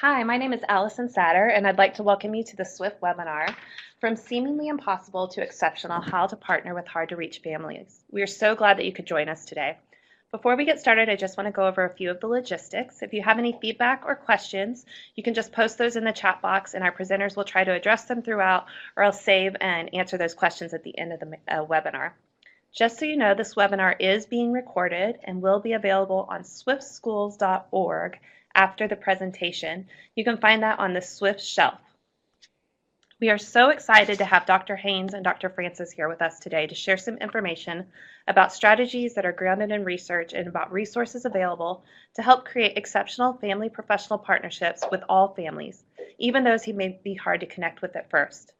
Hi, my name is Allison Satter, and I'd like to welcome you to the SWIFT webinar, From Seemingly Impossible to Exceptional, How to Partner with Hard-to-Reach Families. We are so glad that you could join us today. Before we get started, I just want to go over a few of the logistics. If you have any feedback or questions, you can just post those in the chat box, and our presenters will try to address them throughout, or I'll save and answer those questions at the end of the webinar. Just so you know, this webinar is being recorded and will be available on swiftschools.org after the presentation. You can find that on the Swift shelf. We are so excited to have Dr. Haines and Dr. Francis here with us today to share some information about strategies that are grounded in research and about resources available to help create exceptional family professional partnerships with all families, even those who may be hard to connect with at first.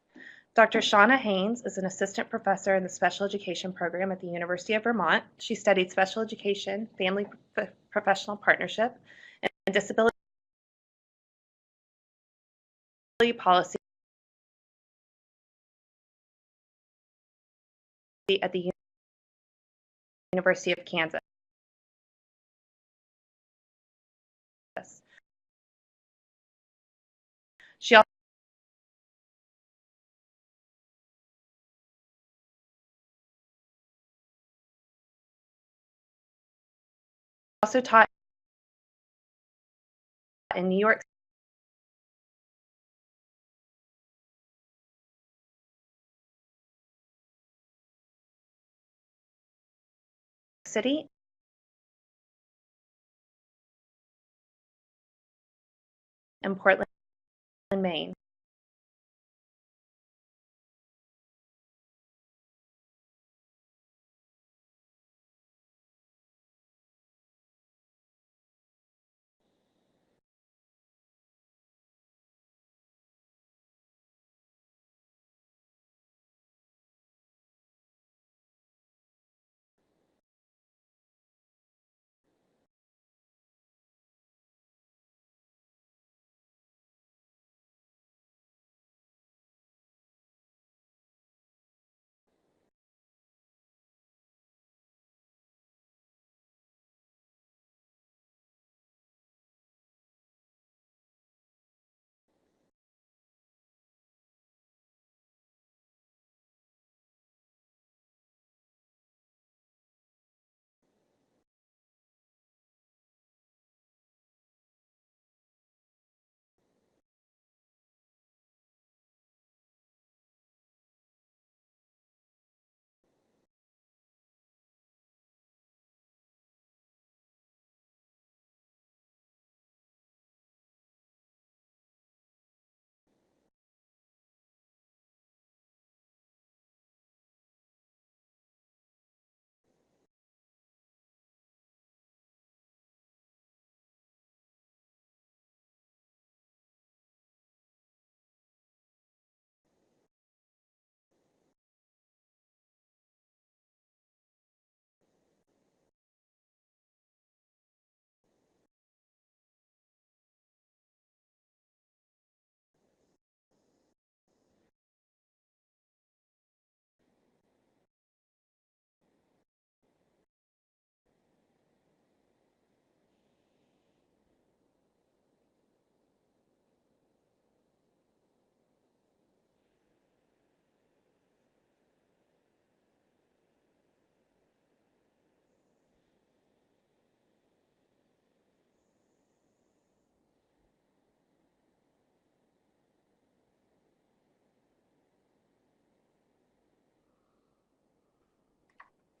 Dr. Shana Haines is an assistant professor in the special education program at the University of Vermont. She studied special education, family professional partnership, and disability policy at the University of Kansas. She also taught in New York City and Portland, Maine.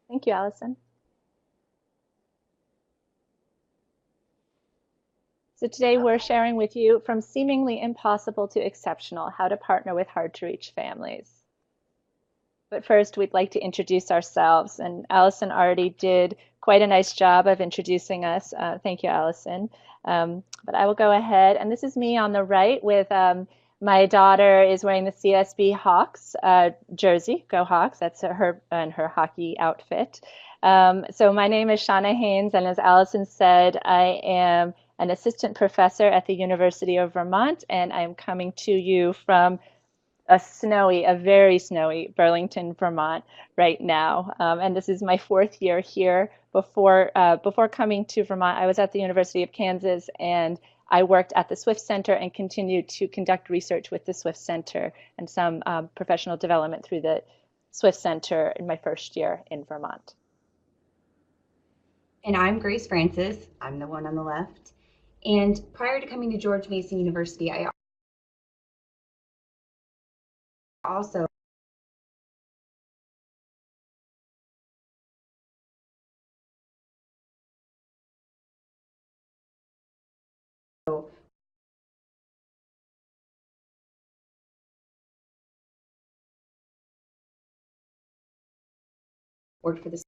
Thank you, Allison. So today we're sharing with you from seemingly impossible to exceptional, how to partner with hard-to-reach families. But first, we'd like to introduce ourselves, and Allison already did quite a nice job of introducing us. Thank you, Allison. But I will go ahead, and this is me on the right with my daughter is wearing the CSB Hawks jersey, Go Hawks, that's her and her hockey outfit. So my name is Shana Haines, and as Allison said, I am an assistant professor at the University of Vermont, and I'm coming to you from a very snowy Burlington, Vermont right now. And this is my fourth year here. Before coming to Vermont, I was at the University of Kansas, and I worked at the Swift Center and continued to conduct research with the Swift Center and some professional development through the Swift Center in my first year in Vermont. And I'm Grace Francis. I'm the one on the left. And prior to coming to George Mason University, I also worked for the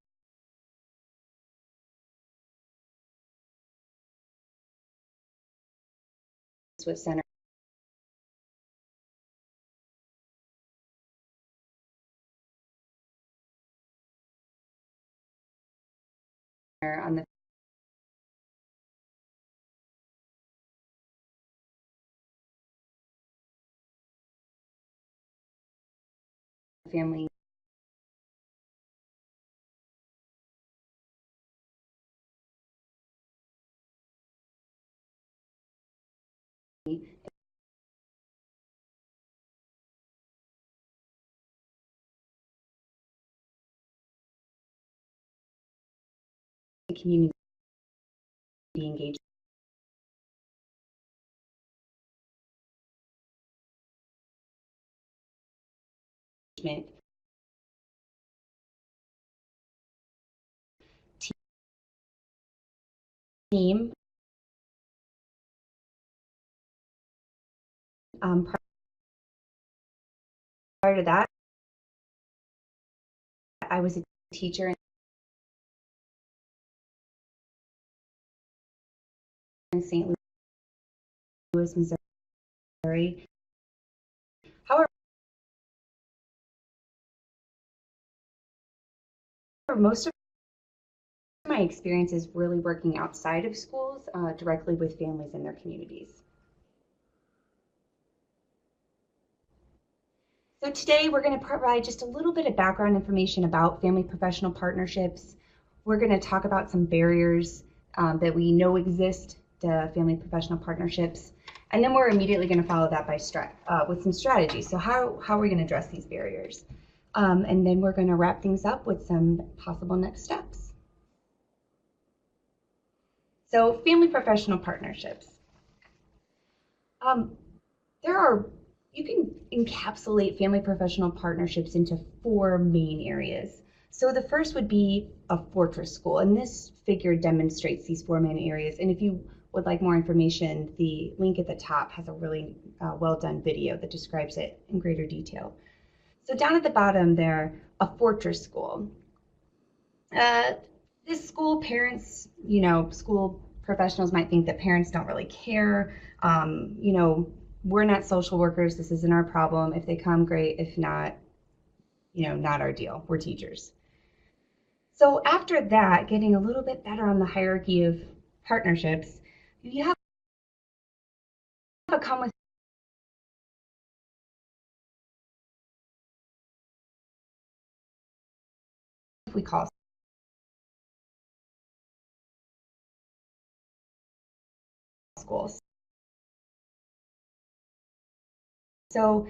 Swift Center on the family community engagement team. Prior to that, I was a teacher in St. Louis, Missouri. However, most of my experience is really working outside of schools, directly with families in their communities. So today we're going to provide just a little bit of background information about family professional partnerships. We're going to talk about some barriers that we know exist to family professional partnerships. And then we're immediately going to follow that by with some strategies. So how are we going to address these barriers? And then we're going to wrap things up with some possible next steps. So family professional partnerships. You can encapsulate family professional partnerships into 4 main areas. So the first would be a fortress school, and this figure demonstrates these 4 main areas. And if you would like more information, the link at the top has a really well done video that describes it in greater detail. So down at the bottom there, a fortress school. This school, parents, school professionals might think that parents don't really care. We're not social workers. This isn't our problem. If they come, great. If not, not our deal. We're teachers. So after that, getting a little bit better on the hierarchy of partnerships, you have a come with we call schools. So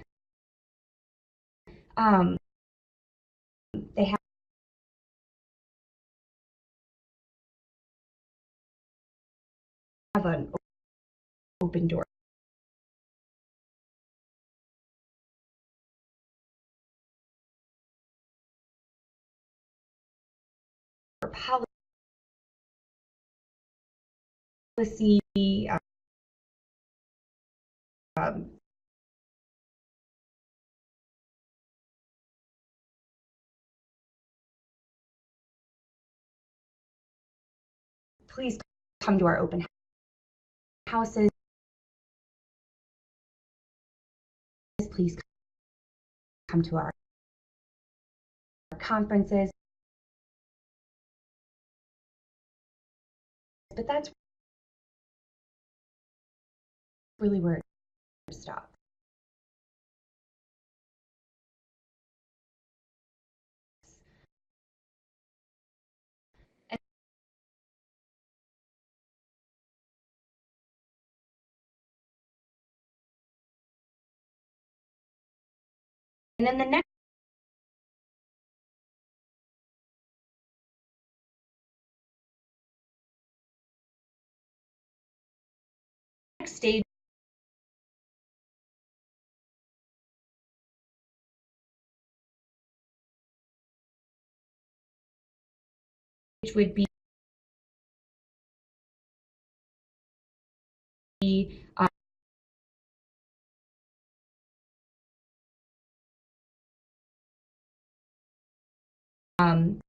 they have an open door policy. Um, Please come to our open houses. Please come to our conferences. But that's really where it stops. then the next stage would be um,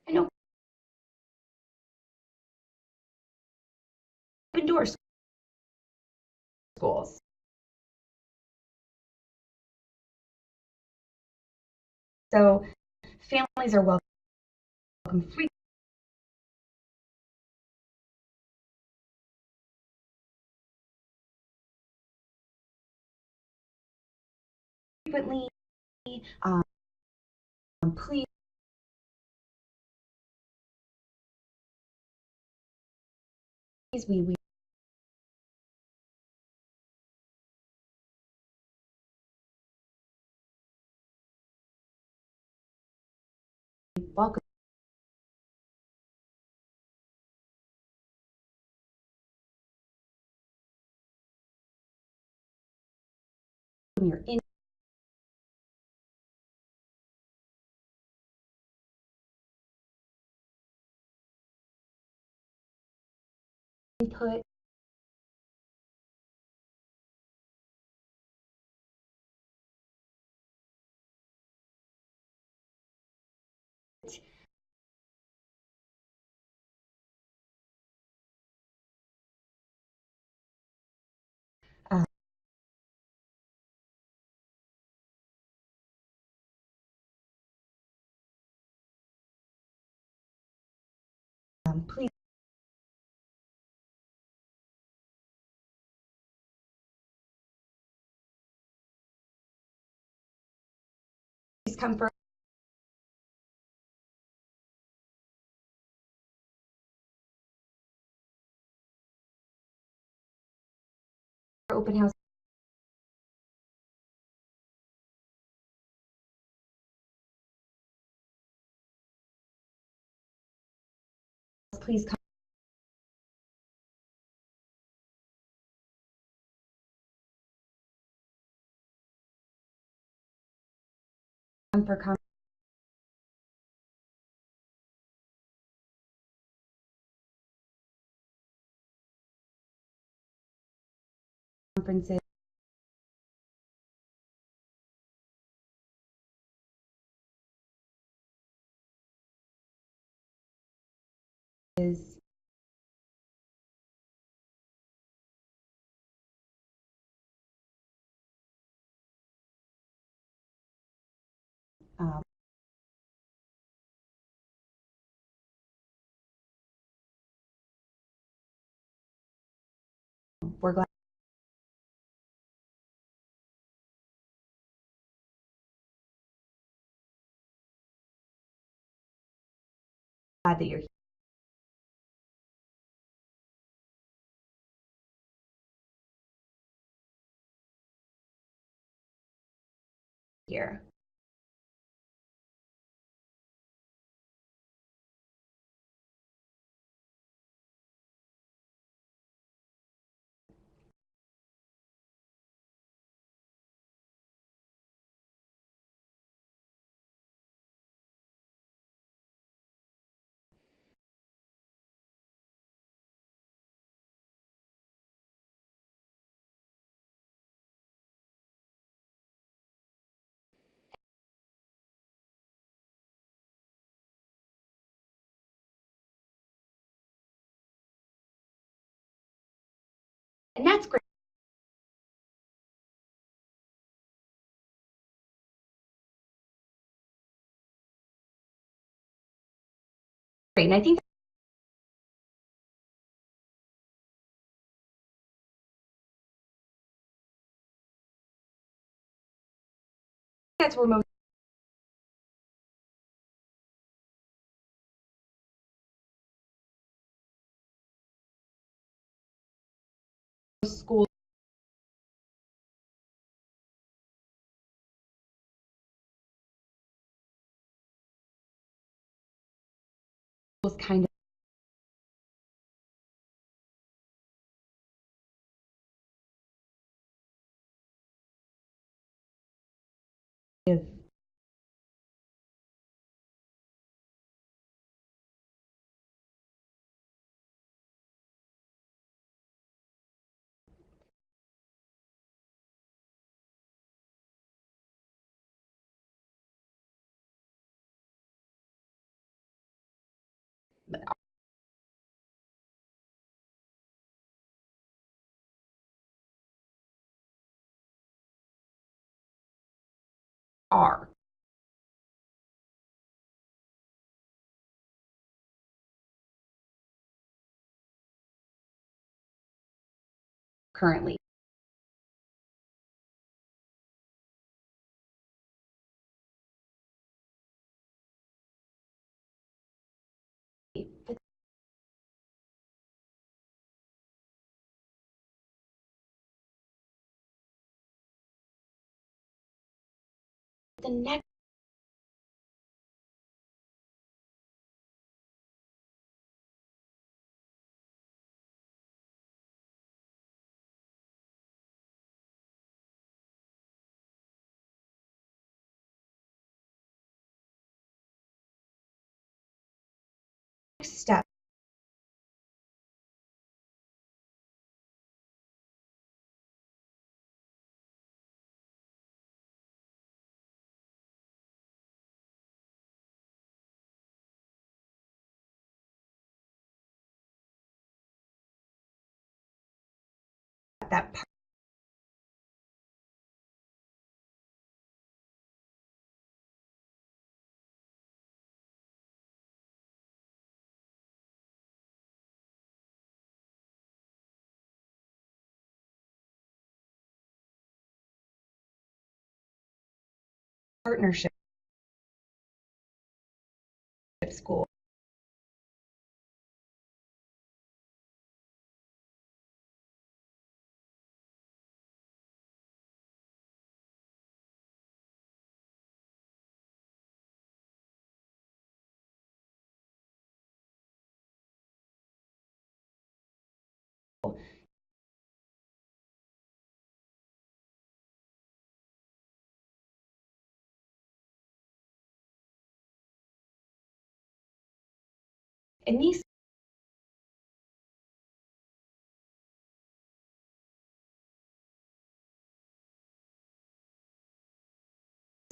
an open door schools. So families are welcome frequently. Um, please we welcome your input. Uh, please come for open house. Please come for conferences. Um, we're glad that you're here. And that's great. And I think that's where most kind of are currently. The next step that partnership school. And these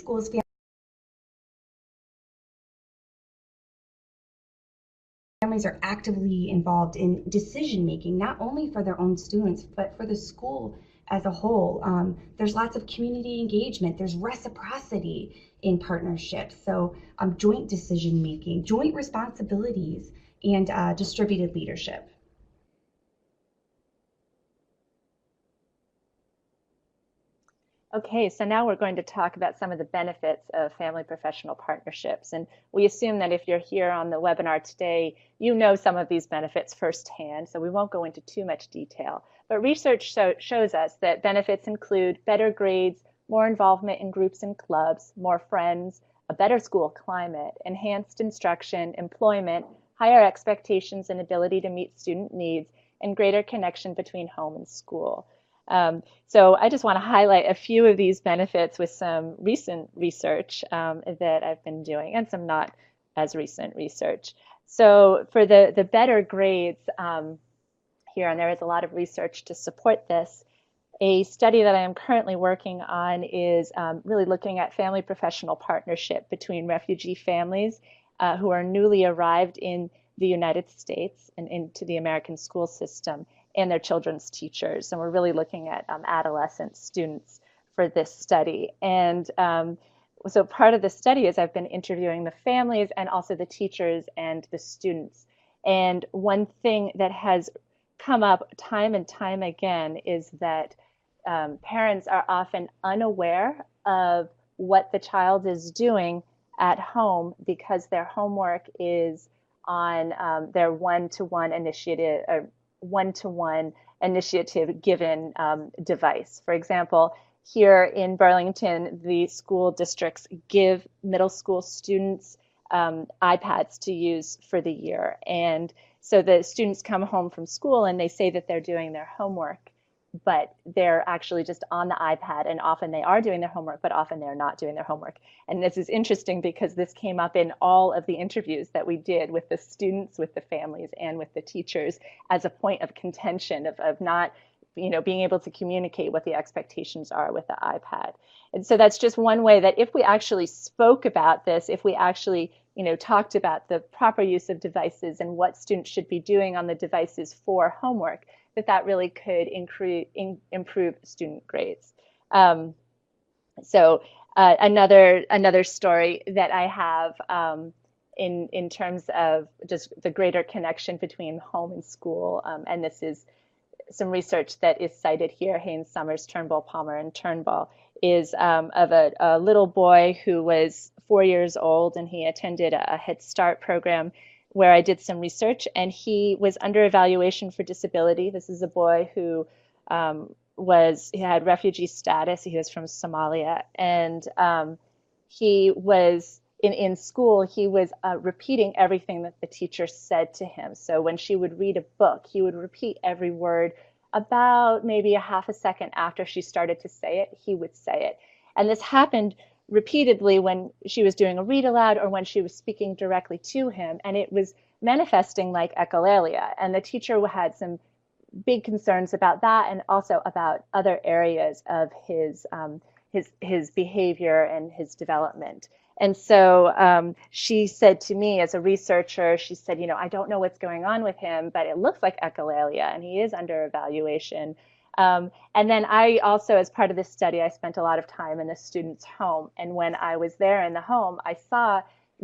schools, families are actively involved in decision making, not only for their own students, but for the school as a whole. There's lots of community engagement, there's reciprocity in partnerships. So joint decision making, joint responsibilities, and distributed leadership. Okay, so now we're going to talk about some of the benefits of family professional partnerships. And we assume that if you're here on the webinar today, you know some of these benefits firsthand, so we won't go into too much detail. But research shows us that benefits include better grades, more involvement in groups and clubs, more friends, a better school climate, enhanced instruction, employment, higher expectations and ability to meet student needs, and greater connection between home and school. So I just want to highlight a few of these benefits with some recent research that I've been doing and some not as recent research. So for the better grades here, and there is a lot of research to support this, a study that I am currently working on is really looking at family professional partnership between refugee families who are newly arrived in the United States and into the American school system and their children's teachers. And we're really looking at adolescent students for this study. And so part of the study is I've been interviewing the families and also the teachers and the students. And one thing that has come up time and time again is that parents are often unaware of what the child is doing at home because their homework is on their one-to-one initiative given device. For example, here in Burlington, the school districts give middle school students iPads to use for the year. And so the students come home from school and they say that they're doing their homework, but they're actually just on the iPad, and often they are doing their homework, but often they're not doing their homework. And this is interesting because this came up in all of the interviews that we did with the students, with the families, and with the teachers as a point of contention of not being able to communicate what the expectations are with the iPad. And so that's just one way that if we actually spoke about this, if we actually talked about the proper use of devices and what students should be doing on the devices for homework, that really could improve student grades. Another story that I have in terms of just the greater connection between home and school, and this is some research that is cited here, Haines, Summers, Turnbull, Palmer, and Turnbull, is of a little boy who was 4 years old, and he attended a Head Start program where I did some research, and he was under evaluation for disability. This is a boy who he had refugee status. He was from Somalia, and he was in school. He was repeating everything that the teacher said to him. So when she would read a book, he would repeat every word. About maybe a half a second after she started to say it, he would say it. And this happened repeatedly when she was doing a read aloud or when she was speaking directly to him, and it was manifesting like echolalia. And the teacher had some big concerns about that, and also about other areas of his behavior and his development. And so she said to me, as a researcher, she said, I don't know what's going on with him, but it looks like echolalia, and he is under evaluation. And then I also, as part of this study, I spent a lot of time in the student's home. And when I was there in the home, I saw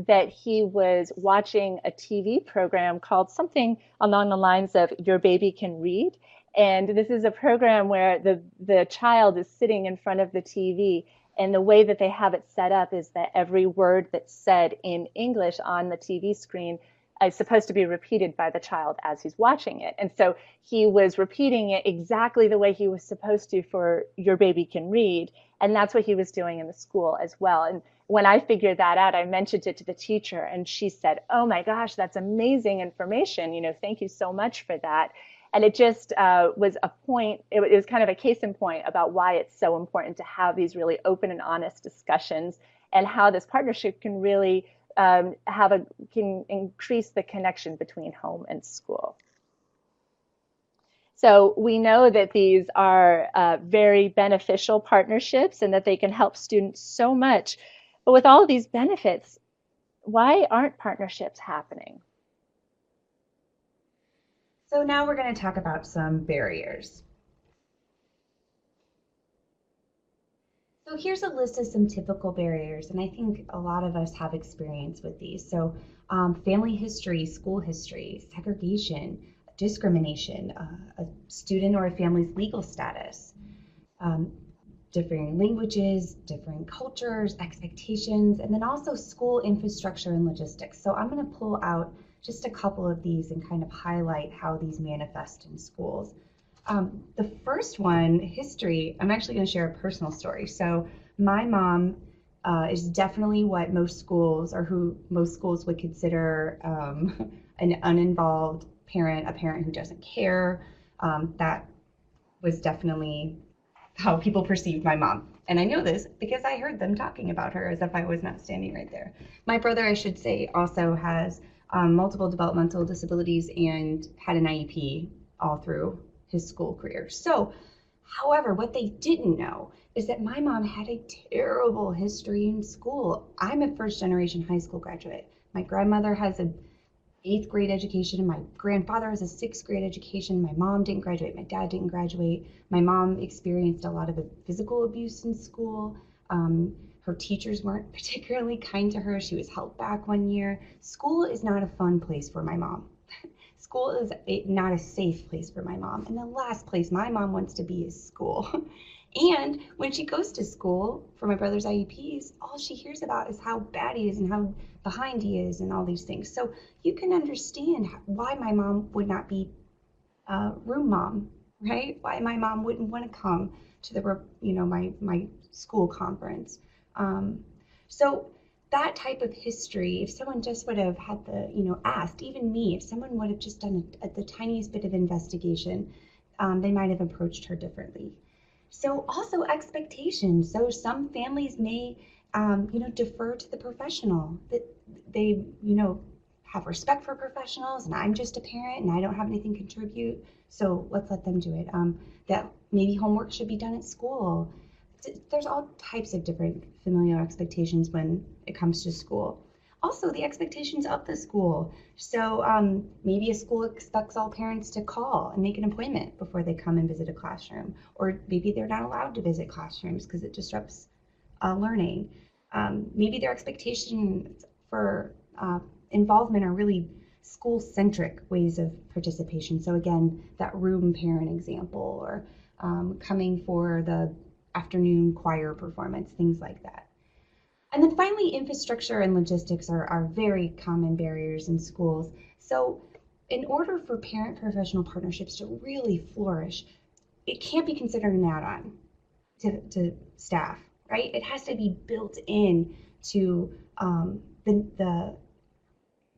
that he was watching a TV program called something along the lines of Your Baby Can Read. And this is a program where the child is sitting in front of the TV, and the way that they have it set up is that every word that's said in English on the TV screen is supposed to be repeated by the child as he's watching it. And so he was repeating it exactly the way he was supposed to for Your Baby Can Read. And that's what he was doing in the school as well. And when I figured that out, I mentioned it to the teacher, and she said, "Oh my gosh, that's amazing information. Thank you so much for that." And it just was a point, it was kind of a case in point about why it's so important to have these really open and honest discussions, and how this partnership can really can increase the connection between home and school. So we know that these are very beneficial partnerships and that they can help students so much. But with all of these benefits, why aren't partnerships happening? So now we're going to talk about some barriers. So here's a list of some typical barriers, and I think a lot of us have experience with these. So family history, school history, segregation, discrimination, a student or a family's legal status, differing languages, differing cultures, expectations, and then also school infrastructure and logistics. So I'm going to pull out just a couple of these and kind of highlight how these manifest in schools. The first one, history, I'm actually going to share a personal story. So my mom is definitely what most schools, or who most schools would consider an uninvolved parent, a parent who doesn't care. That was definitely how people perceived my mom. And I know this because I heard them talking about her as if I was not standing right there. My brother, I should say, also has multiple developmental disabilities and had an IEP all through his school career. So, however, what they didn't know is that my mom had a terrible history in school. I'm a first-generation high school graduate. My grandmother has an 8th grade education. My grandfather has a 6th grade education. My mom didn't graduate. My dad didn't graduate. My mom experienced a lot of physical abuse in school. Her teachers weren't particularly kind to her. She was held back one year. School is not a fun place for my mom. School is not a safe place for my mom. And the last place my mom wants to be is school. And when she goes to school for my brother's IEPs, all she hears about is how bad he is and how behind he is and all these things. So you can understand why my mom would not be room mom, right? Why my mom wouldn't want to come to the, my school conference. So that type of history, if someone just would have had the, asked, even me, if someone would have just done the tiniest bit of investigation, they might have approached her differently. So also expectations. So some families may, defer to the professional. That they, have respect for professionals, and I'm just a parent and I don't have anything to contribute. So let's let them do it. That maybe homework should be done at school. There's all types of different familial expectations when it comes to school. Also, the expectations of the school. So maybe a school expects all parents to call and make an appointment before they come and visit a classroom. Or maybe they're not allowed to visit classrooms because it disrupts learning. Maybe their expectations for involvement are really school-centric ways of participation. So again, that room parent example, or coming for the afternoon choir performance, things like that. And then finally, infrastructure and logistics are very common barriers in schools. So in order for parent-professional partnerships to really flourish, it can't be considered an add-on to staff, right? It has to be built in to the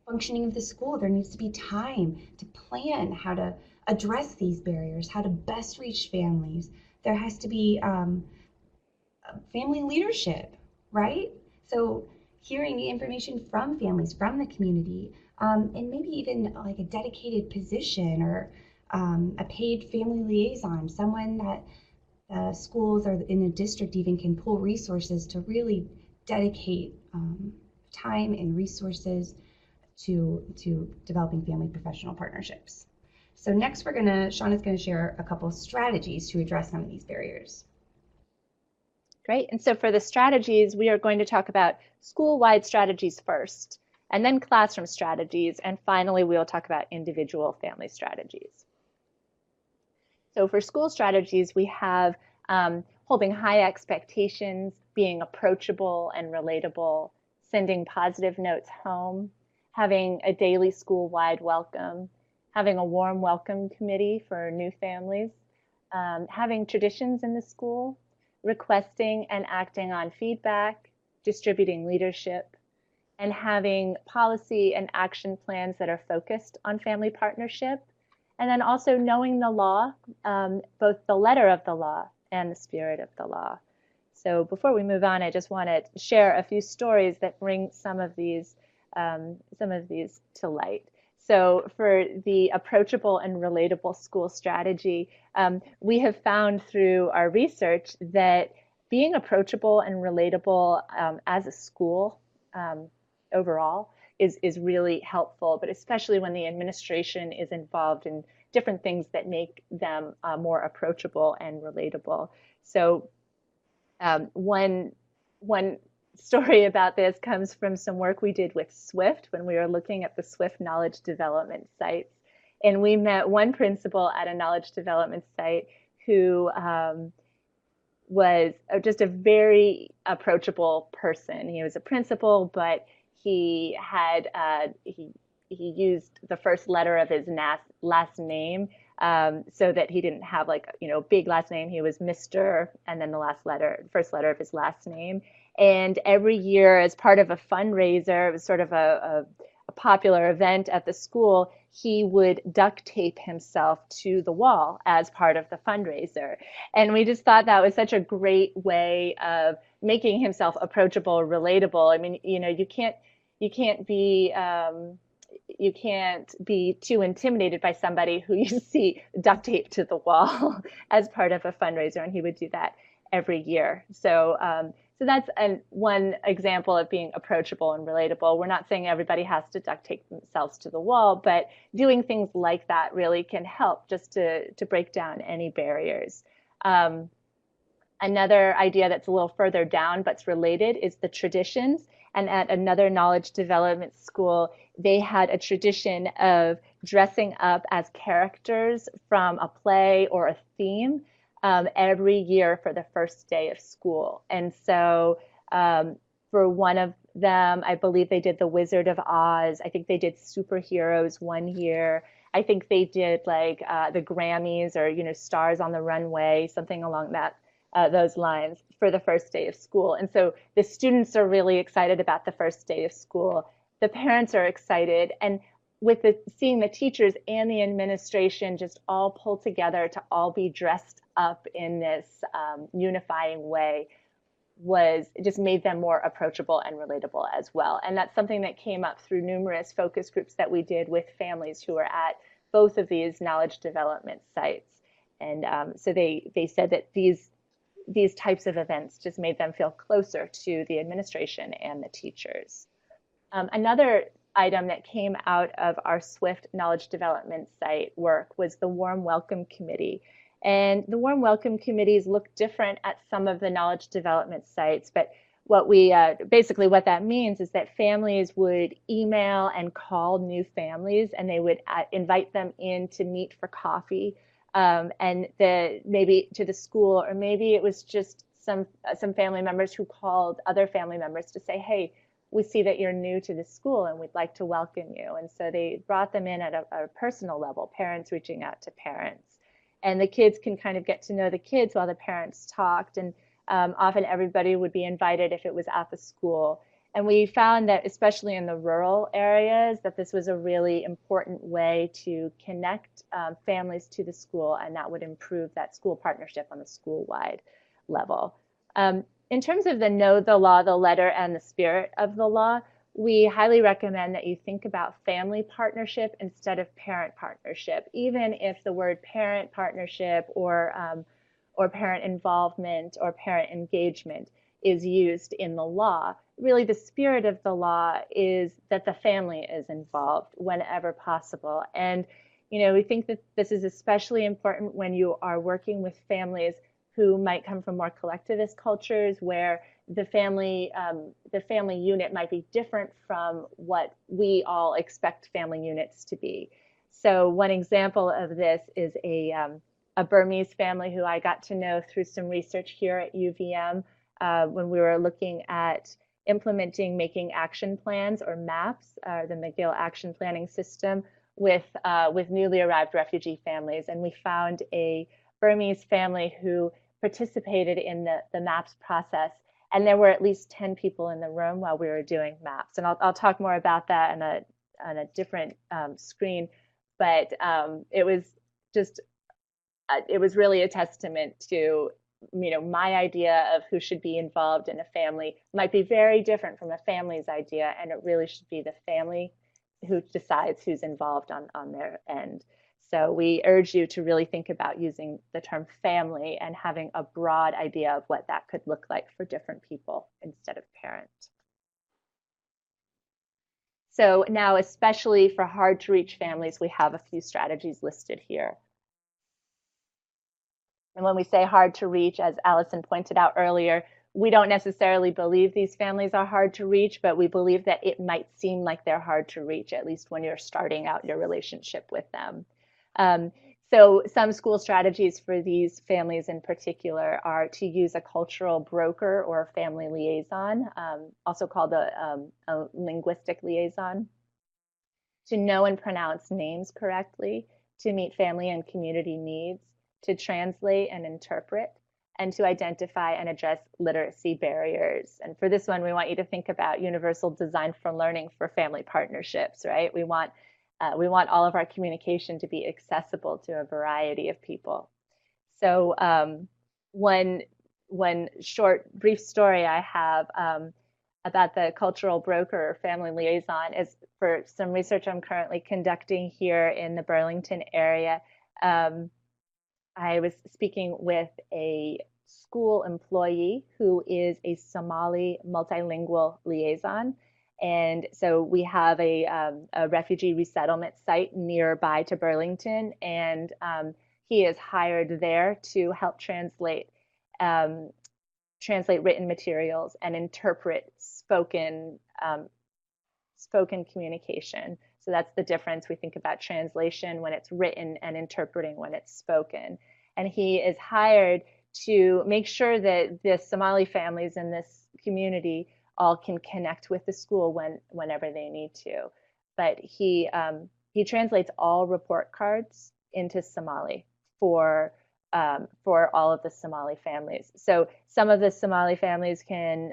functioning of the school. There needs to be time to plan how to address these barriers, how to best reach families. There has to be family leadership, right? So hearing the information from families, from the community, and maybe even like a dedicated position or a paid family liaison, someone that schools or in a district even can pull resources to really dedicate time and resources to developing family professional partnerships. So next Shauna's gonna share a couple of strategies to address some of these barriers. Great. And so for the strategies, we are going to talk about school-wide strategies first, and then classroom strategies, and finally we'll talk about individual family strategies. So for school strategies, we have holding high expectations, being approachable and relatable, sending positive notes home, having a daily school-wide welcome, having a warm welcome committee for new families, having traditions in the school, requesting and acting on feedback, distributing leadership, and having policy and action plans that are focused on family partnership, and then also knowing the law, both the letter of the law and the spirit of the law. So before we move on, I just want to share a few stories that bring some of these to light. So for the approachable and relatable school strategy, we have found through our research that being approachable and relatable as a school overall is really helpful, but especially when the administration is involved in different things that make them more approachable and relatable. So one story about this comes from some work we did with Swift when we were looking at the Swift knowledge development sites. And we met one principal at a knowledge development site who was just a very approachable person. He was a principal, but he had he used the first letter of his last name so that he didn't have big last name. He was Mr. and then the first letter of his last name. And every year, as part of a fundraiser, it was sort of a popular event at the school, he would duct tape himself to the wall as part of the fundraiser. And we just thought that was such a great way of making himself approachable, relatable. I mean, you can't be too intimidated by somebody who you see duct taped to the wall as part of a fundraiser, and he would do that every year. So that's one example of being approachable and relatable. We're not saying everybody has to duct tape themselves to the wall, but doing things like that really can help just to break down any barriers. Another idea that's a little further down but's related is the traditions. And at another knowledge development school, they had a tradition of dressing up as characters from a play or a theme every year for the first day of school. And so for one of them, I believe they did The Wizard of Oz. I think they did superheroes one year. I think they did the Grammys or, Stars on the Runway, something along those lines for the first day of school. And so the students are really excited about the first day of school. The parents are excited, and with seeing the teachers and the administration just all pull together to all be dressed up in this unifying way it just made them more approachable and relatable as well. And that's something that came up through numerous focus groups that we did with families who were at both of these knowledge development sites. And so they said that these types of events just made them feel closer to the administration and the teachers. Another item that came out of our SWIFT knowledge development site work was the Warm Welcome Committee. And the Warm Welcome Committees look different at some of the knowledge development sites, but what we basically what that means is that families would email and call new families, and they would invite them in to meet for coffee, and maybe to the school, or maybe it was just some family members who called other family members to say, hey, we see that you're new to the school and we'd like to welcome you. And so they brought them in at a personal level, parents reaching out to parents. And the kids can kind of get to know the kids while the parents talked. And often everybody would be invited if it was at the school. And we found that, especially in the rural areas, that this was a really important way to connect families to the school, and that would improve that school partnership on the school-wide level. In terms of the know the law, the letter, and the spirit of the law, we highly recommend that you think about family partnership instead of parent partnership, even if the word parent partnership or parent involvement or parent engagement is used in the law. Really, the spirit of the law is that the family is involved whenever possible. And we think that this is especially important when you are working with families who might come from more collectivist cultures, where the family unit might be different from what we all expect family units to be. So one example of this is a Burmese family who I got to know through some research here at UVM when we were looking at implementing making action plans, or MAPs, the McGill Action Planning System, with newly arrived refugee families. And we found a Burmese family who participated in the MAPS process, and there were at least 10 people in the room while we were doing MAPS. And I'll talk more about that on a different screen, but it was really a testament to my idea of who should be involved in a family might be very different from a family's idea, and it really should be the family who decides who's involved on their end. So we urge you to really think about using the term family and having a broad idea of what that could look like for different people instead of parent. So now, especially for hard to reach families, we have a few strategies listed here. And when we say hard to reach, as Allison pointed out earlier, we don't necessarily believe these families are hard to reach, but we believe that it might seem like they're hard to reach, at least when you're starting out your relationship with them. So some school strategies for these families in particular are to use a cultural broker or a family liaison, also called a linguistic liaison, to know and pronounce names correctly, to meet family and community needs, to translate and interpret, and to identify and address literacy barriers. And for this one, we want you to think about universal design for learning for family partnerships, right? We want all of our communication to be accessible to a variety of people. So one brief story I have about the cultural broker or family liaison is for some research I'm currently conducting here in the Burlington area. I was speaking with a school employee who is a Somali multilingual liaison. And so we have a refugee resettlement site nearby to Burlington, and he is hired there to help translate written materials and interpret spoken communication. So that's the difference. We think about translation when it's written and interpreting when it's spoken. And he is hired to make sure that the Somali families in this community all can connect with the school whenever they need to. But he translates all report cards into Somali for for all of the Somali families. So some of the Somali families can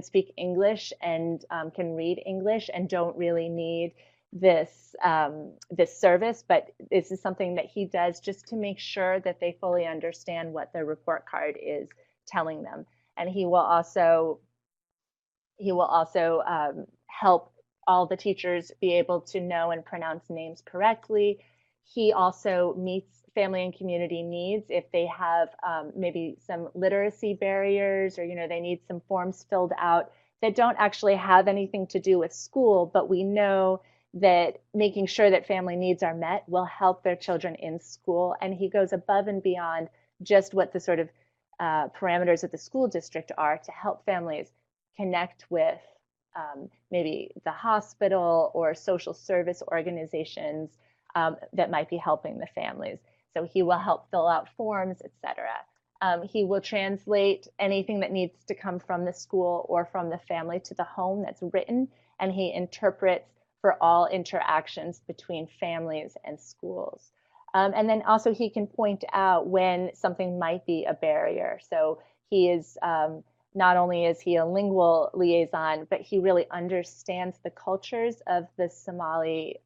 speak English and can read English and don't really need this service, but this is something that he does just to make sure that they fully understand what the report card is telling them. And he will also help all the teachers be able to know and pronounce names correctly. He also meets family and community needs if they have maybe some literacy barriers, or they need some forms filled out that don't actually have anything to do with school, but we know that making sure that family needs are met will help their children in school. And he goes above and beyond just what the sort of parameters of the school district are to help families connect with maybe the hospital or social service organizations that might be helping the families. So he will help fill out forms, etc. He will translate anything that needs to come from the school or from the family to the home that's written, and he interprets for all interactions between families and schools. And then also he can point out when something might be a barrier. So he is not only is he a lingual liaison, but he really understands the cultures of the Somali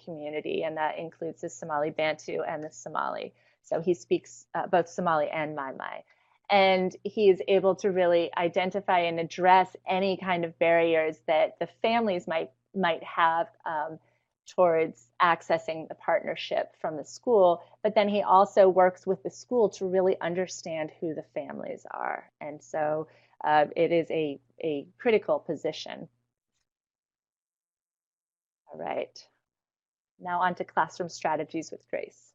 community, and that includes the Somali Bantu and the Somali. So he speaks both Somali and Mai. And he is able to really identify and address any kind of barriers that the families might have towards accessing the partnership from the school. But then he also works with the school to really understand who the families are. And so it is a critical position. All right. Now on to classroom strategies with Grace.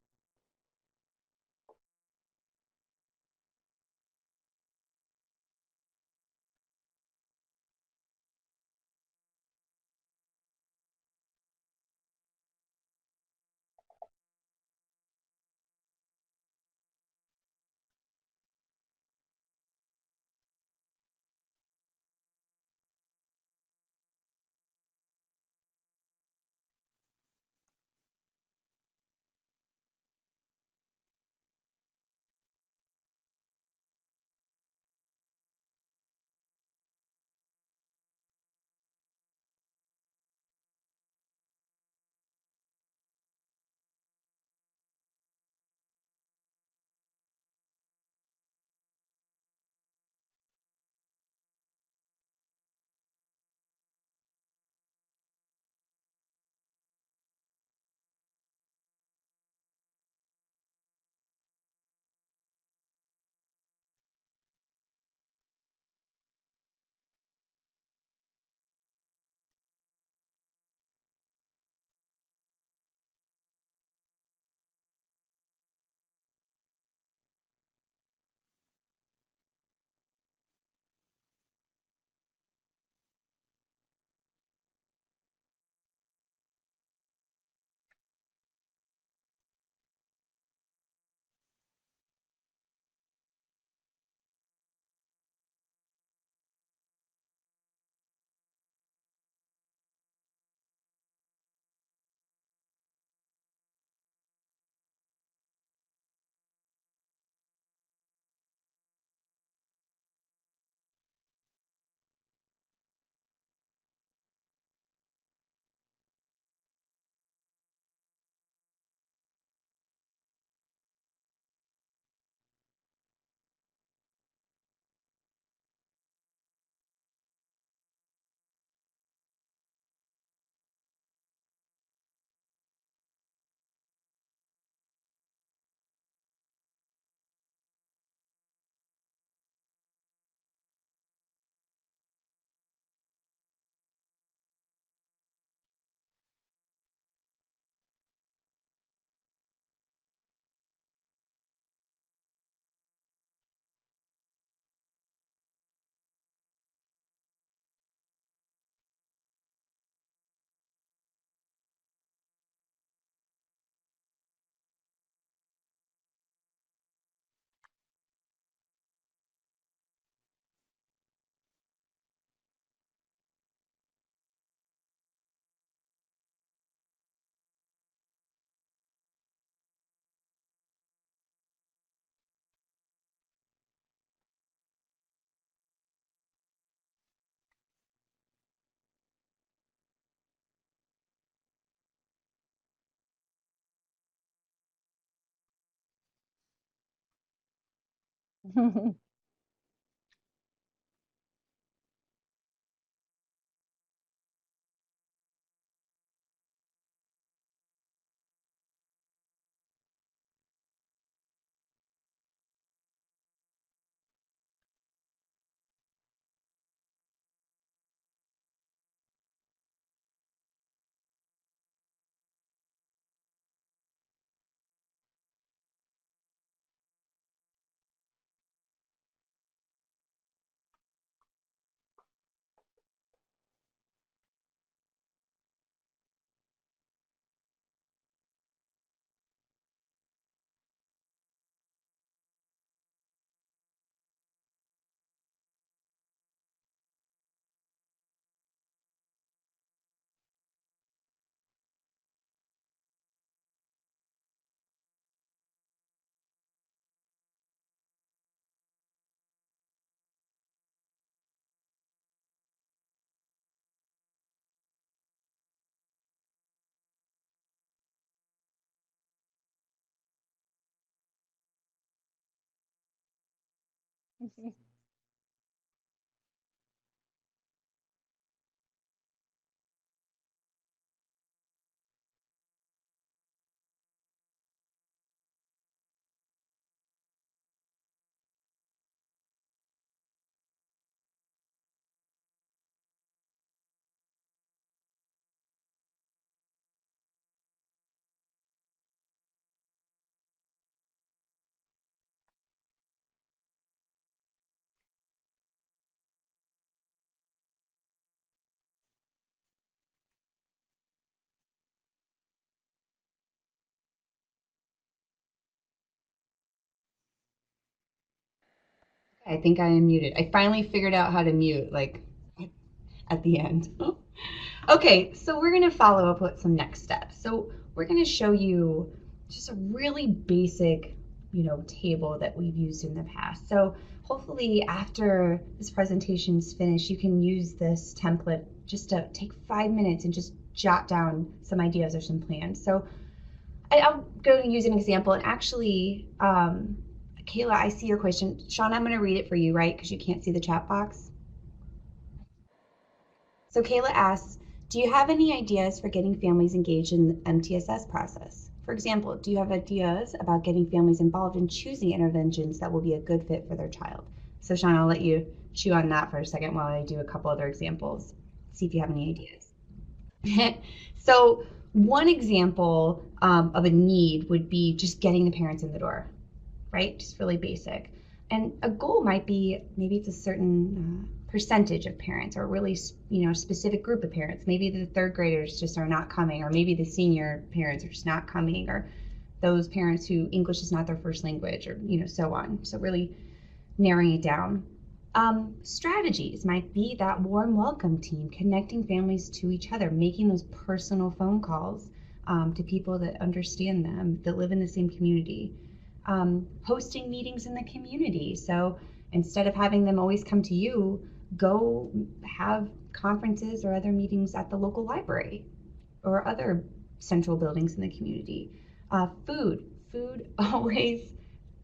I think I am muted. I finally figured out how to mute, like at the end. Okay, so we're going to follow up with some next steps. So we're going to show you just a really basic, table that we've used in the past. So hopefully after this presentation is finished, you can use this template just to take 5 minutes and just jot down some ideas or some plans. So I'm going to use an example, and actually, Kayla, I see your question. Shana, I'm going to read it for you, right? Because you can't see the chat box. So Kayla asks, do you have any ideas for getting families engaged in the MTSS process? For example, do you have ideas about getting families involved in choosing interventions that will be a good fit for their child? So Shana, I'll let you chew on that for a second while I do a couple other examples. See if you have any ideas. So one example of a need would be just getting the parents in the door, right? Just really basic. And a goal might be, maybe it's a certain percentage of parents, or really, specific group of parents. Maybe the third graders just are not coming, or maybe the senior parents are just not coming, or those parents who English is not their first language, or so on. So really narrowing it down. Strategies might be that warm welcome team, connecting families to each other, making those personal phone calls to people that understand them, that live in the same community. Hosting meetings in the community. So instead of having them always come to you, go have conferences or other meetings at the local library or other central buildings in the community. Food always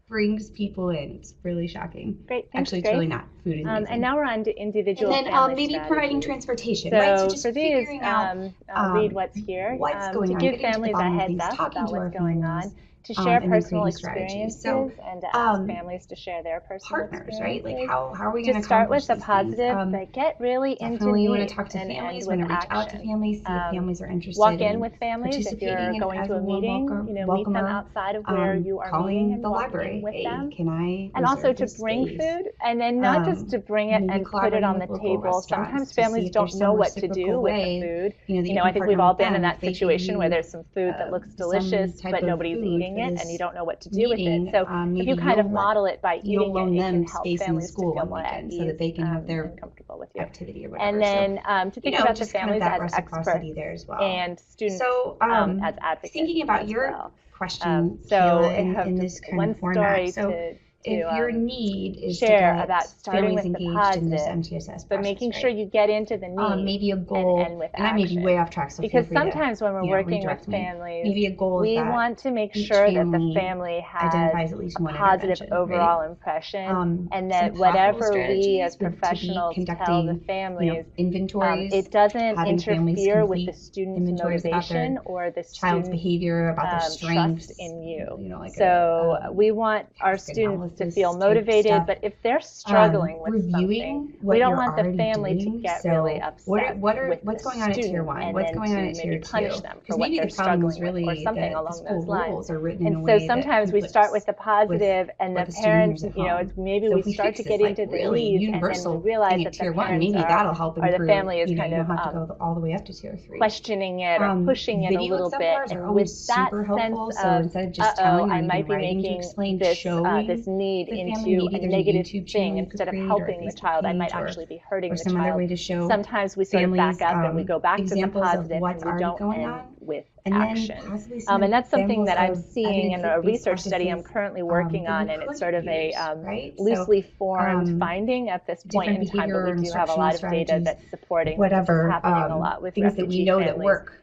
brings people in. It's really shocking. Great, thanks, Actually, it's Grace. really not. Food is amazing. And now we're on to individual and then family maybe strategies. providing transportation, So right? So just for these, figuring out I'll read what's here. What's going to on, give getting to the families a bottom of heads things, up talking about to our what's going on, families, to share and then personal creating strategies. experiences, So, and to ask families to share their personal partners, right? experiences. Like how are we going To to start with the accomplish these things? positive, but get really into Definitely you want need to talk to and families, with want to reach out to action. families, see if families are interested Walk in in with families if you're participating going as to a warm meeting. Meet them welcomer, outside of where you are meeting, calling and the walk library. in with Hey, them. can I And also reserve to this bring space? food, and then not just to bring it Maybe and put it collaborating on the with local table. restaurants Sometimes to see families if don't there's know some what to do reciprocal with the way, food. that you I can think we've partner all with been in them that if they give situation where you there's some food that looks some delicious, type but of nobody's food eating for it, this and you don't know what to do with meeting. it. So if Maybe you kind of you'll model it by you'll eating loan it, it them can help space in families to school feel one more at weekend ease so that they can have their and comfortable with you. activity or whatever. And then to think about the just kind of families that as reciprocity experts there as well. and students So as advocates thinking about as your well. question, So Kayla, I have in just this kind one of format. story So to if your need is to share get about starting families with the engaged in this positive, MTSS process, but making right? sure you get into the need Maybe a goal, and with and I may be action. way off track, so Because feel free to, sometimes when we're working with redirect me. families, Maybe a goal is we that want to make each sure that the family family has identifies at least a one positive intervention, overall right? impression, and Some that possible whatever we strategies as would to be professionals tell the conducting, families, inventories, it doesn't having families interfere with the complete student's inventories about their motivation or the child's student's behavior, about their strengths, trust in you. like So we want our task students to analysis feel type motivated, stuff. but if they're struggling with Reviewing something, what we don't you're want the already family to doing. get So really upset with what's the going on at tier student one? and What's then going on to at tier maybe punish two? them for Because what maybe they're the problem is struggling with really or something that the along school those lines. rules are written in a And way so sometimes that we start with the conflicts positive and the what the student parents, hears at home. it's maybe So we if we start fix to this get into the really needs and then we universal realize thing that at the tier one, parents maybe that'll help or improve. the family is You kind don't of have to go all the way up to tier three. questioning it or pushing it a Video little bit, exemplars are and always with that super helpful. sense So of, instead of just telling or I even might be writing to making explain, this showing need the family, into maybe a there's a negative YouTube channel thing you could instead of create, or a helping the Facebook child, I might page, actually be hurting or the some other child. way to show Sometimes we sort of back families up and we go back to the examples of positive what's and we already don't going end on, with and action. then possibly some And that's something examples that I'm of seeing in a evidence-based research study I'm practices, currently working that on, you and it's could sort of a use, right? loosely So, formed finding at this point different in time, but behavior we do have a instructional lot of data strategies, that's supporting that this is whatever, happening a lot with things that we refugee know that families work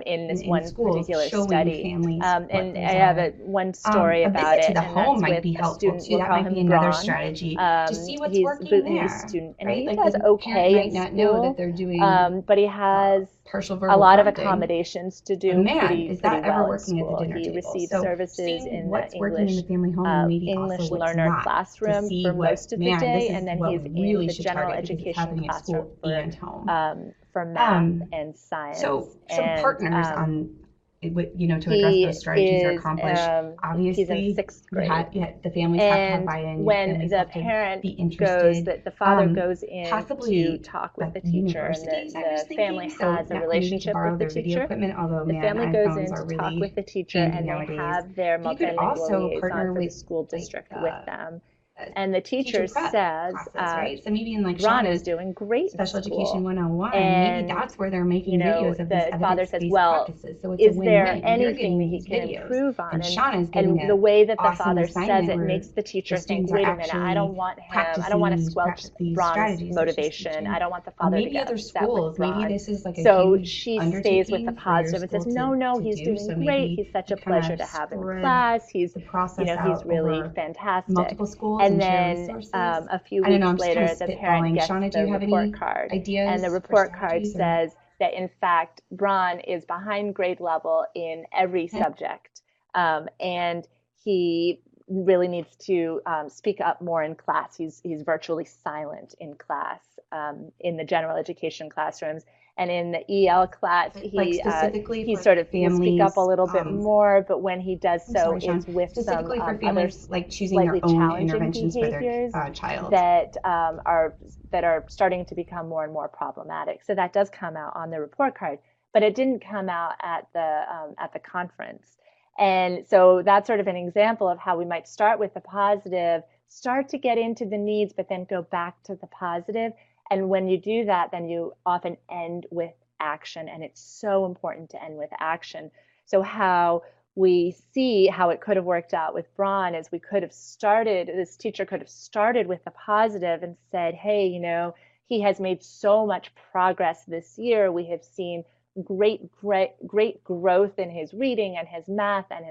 in this in one schools, particular showing study. families And what those I have are. one story A about visit to it, the and home that's might with be a helpful student, too. we'll That call might be him another Braun. strategy to see what's He's working Bhutanese there, student, and right? he Like does the parent okay might in not know school, that they're doing but he has partial a verbal lot of prompting. accommodations to But do man, pretty is that ever well in working at the school. dinner He table? receives So services seeing in the what's working in the English family home and maybe English also what's learner not, to classroom see for what, most of the man, this day, is and then what he's we in really the should general target because it's education happening at classroom school and home. for math and So science. some And partners on to address he those strategies or is accomplish. he's in Obviously, 6th grade. the families have to have And buy-in. when Families the have to parent be goes, interested. the father goes in to Possibly talk with the the teacher, and universities, I was the family thinking. So has a maybe to relationship borrow with the their video teacher. equipment, although The man, family goes iPhones in are to talk really with the teacher, handy and they nowadays. have their You could multilingual also liaison partner for the with school district with them. And the teacher teacher prep says, classes, right? So maybe in like Ron is Shana's doing great in Special school. Education 101, And, maybe that's where they're making videos of these the father says, evidence-based well, practices. So it's is a there win-win. You're anything that getting he these can videos, improve on? and Shana's getting And the way that the awesome father says assignment it where makes the teacher the think, students wait are a minute, I don't want him, I practicing don't want to these squelch these Ron's strategies that she's motivation. teaching. I don't want the Or father to maybe get other upset with schools. Maybe Ron. this is like a So huge she stays with undertaking the for your positive and says, school no, to he's do. doing So great. maybe He's such you a kind pleasure of to have in spread class. He's, the process he's out really over fantastic. multiple schools And and share then resources. a few I don't know, I'm weeks just kind later, of the parent spitballing. gets Shana, do the you have report any card. ideas And the for report card strategies, or- says that, in fact, Bron is behind grade level in every subject. And he really needs to speak up more in class. He's virtually silent in class in the general education classrooms. And in the EL class, Like specifically he for sort of will families, speak up a little bit more, but when he does so, sorry, Sean. it's with some Specifically for other families like choosing slightly their own challenging interventions for behaviors their child. that are starting to become more and more problematic. So that does come out on the report card, but it didn't come out at the conference. And so that's sort of an example of how we might start with the positive, start to get into the needs, but then go back to the positive. And when you do that, then you often end with action. And it's so important to end with action. So how we see how it could have worked out with Bron is this teacher could have started with the positive and said, hey, he has made so much progress this year. We have seen great growth in his reading and his math and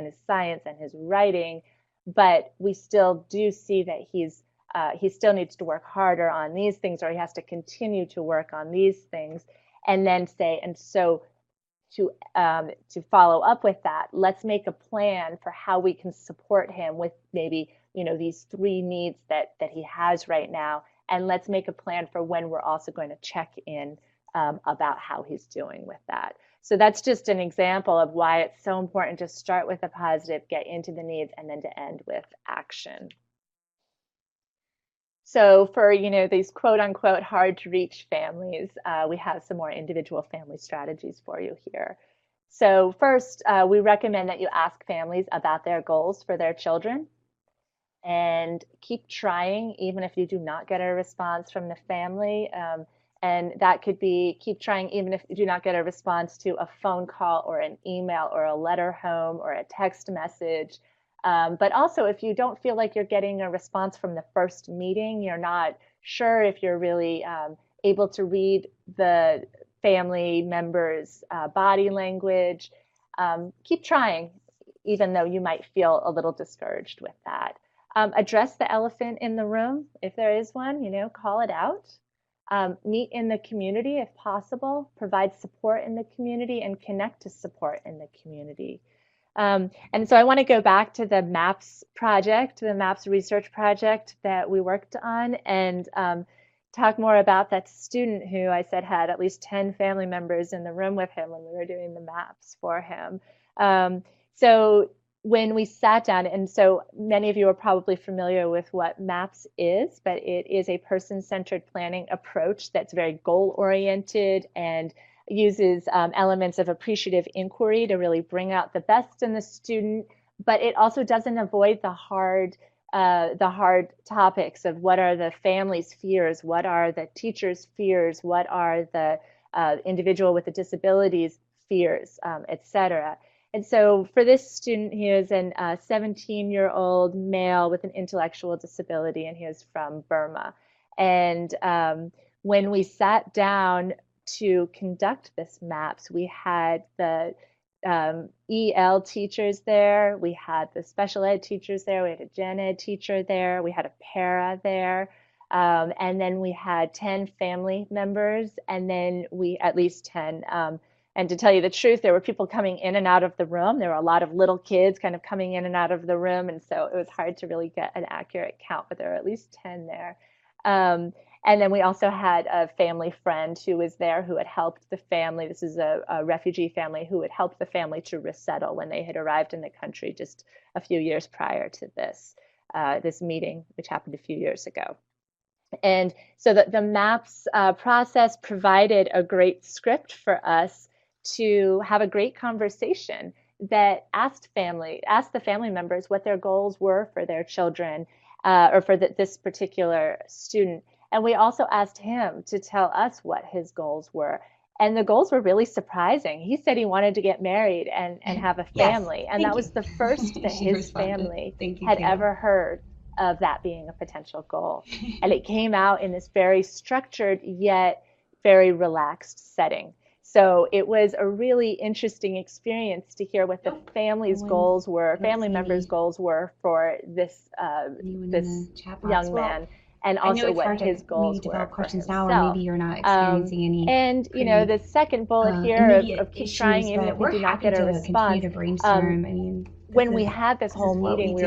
his science and his writing, but we still do see that he still needs to work harder on these things, or he has to continue to work on these things. And then say, and so to follow up with that, let's make a plan for how we can support him with maybe these 3 needs that he has right now, and let's make a plan for when we're also going to check in about how he's doing with that. So that's just an example of why it's so important to start with a positive, get into the needs, and then to end with action. So for these quote unquote hard to reach families, we have some more individual family strategies for you here. So first, we recommend that you ask families about their goals for their children, and keep trying even if you do not get a response from the family. And that could be keep trying even if you do not get a response to a phone call or an email or a letter home or a text message. But also, if you don't feel like you're getting a response from the first meeting, you're not sure if you're really able to read the family members' body language, keep trying, even though you might feel a little discouraged with that. Address the elephant in the room, if there is one, call it out. Meet in the community if possible, provide support in the community, and connect to support in the community. And so I want to go back to the MAPS project, the MAPS research project that we worked on, and talk more about that student who I said had at least 10 family members in the room with him when we were doing the MAPS for him. So when we sat down, and so many of you are probably familiar with what MAPS is, but it is a person-centered planning approach that's very goal-oriented and uses elements of appreciative inquiry to really bring out the best in the student, but it also doesn't avoid the hard topics of what are the family's fears, what are the teacher's fears, what are the individual with the disabilities fears, etc. And so for this student, he is a 17-year-old male with an intellectual disability, and he is from Burma. And when we sat down to conduct this MAPS, we had the EL teachers there, we had the special ed teachers there, we had a gen ed teacher there, we had a para there, and then we had 10 family members, and then at least 10. And to tell you the truth, there were people coming in and out of the room. There were a lot of little kids kind of coming in and out of the room, and so it was hard to really get an accurate count, but there were at least 10 there. And then we also had a family friend who was there who had helped the family. This is a refugee family who had helped the family to resettle when they had arrived in the country just a few years prior to this meeting, which happened a few years ago. And so the MAPS process provided a great script for us to have a great conversation that asked the family members what their goals were for their children or for this particular student. And we also asked him to tell us what his goals were. And the goals were really surprising. He said he wanted to get married and have a family. Yes, and that was the first that his family had ever heard of that being a potential goal. And it came out in this very structured yet very relaxed setting. So it was a really interesting experience to hear what the family's goals were, family members' goals were for this young man. And also what his goals were for himself. Or maybe you're not experiencing any. And the second bullet here of keep trying even if we do not get a response. When we had this whole meeting, we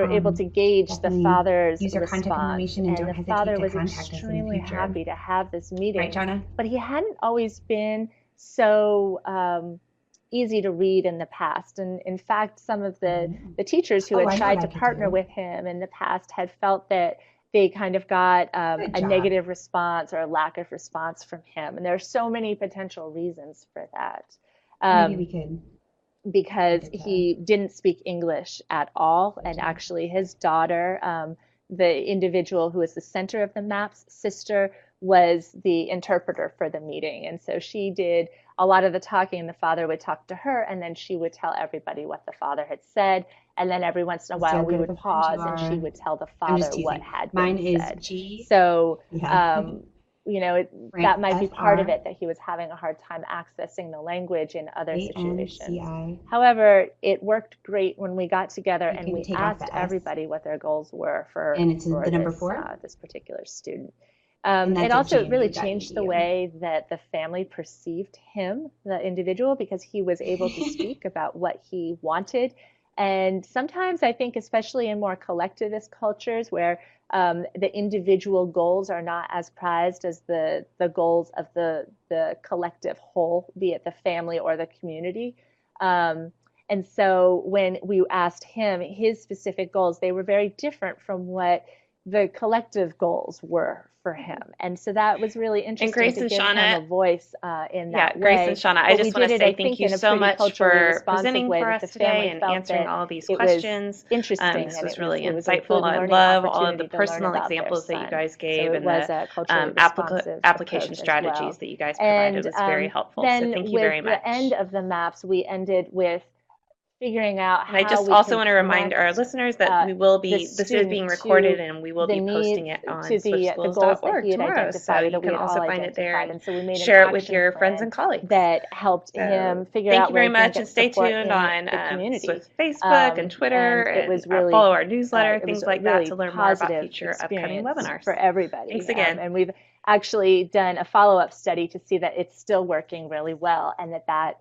were able to gauge the father's response, and the father was extremely happy to have this meeting. Right, Shana? But he hadn't always been so easy to read in the past. And in fact, some of the teachers who had tried to partner with him in the past had felt that they kind of got a negative response or a lack of response from him. And there are so many potential reasons for that. Maybe we could. Because he didn't speak English at all. And actually his daughter, the individual who was the center of the MAPS sister, was the interpreter for the meeting. And so she did a lot of the talking, and the father would talk to her, and then she would tell everybody what the father had said. And then every once in a while we would pause and she would tell the father what had been said. Mine is G. So, that might be part of it, that he was having a hard time accessing the language in other situations. However, it worked great when we got together and we asked everybody what their goals were for the number 4? This particular student. It also really changed the way that the family perceived him, the individual, because he was able to speak about what he wanted. And sometimes I think, especially in more collectivist cultures where the individual goals are not as prized as the goals of the collective whole, be it the family or the community. And so when we asked him his specific goals, they were very different from what the collective goals were for him. And so that was really interesting to give him a voice in that way. Grace and Shauna, I just want to say thank you so much for presenting for us today and answering all of these questions. Interesting. This was really insightful. I love all of the personal examples that you guys gave and the application strategies that you guys provided. It was very helpful. So thank you very much. At the end of the MAPS, we ended with figuring out And I how just we also can want to remind our connect listeners that we will be, this is student being recorded to and we will the be posting needs, it on to the goals that swiftschools.org he had tomorrow. So identified or you that we can had also all find it there identified. and And so we made an share it with action your friends and plan colleagues. that helped So him figure thank out you where very he can much, and get stay support tuned in on the community. Swift Facebook and Twitter, And it was and really, follow our newsletter, it was things a like that, really to learn more about positive future upcoming experience webinars. for everybody. Thanks again. And we've actually done a follow-up study to see that it's still working really well, and that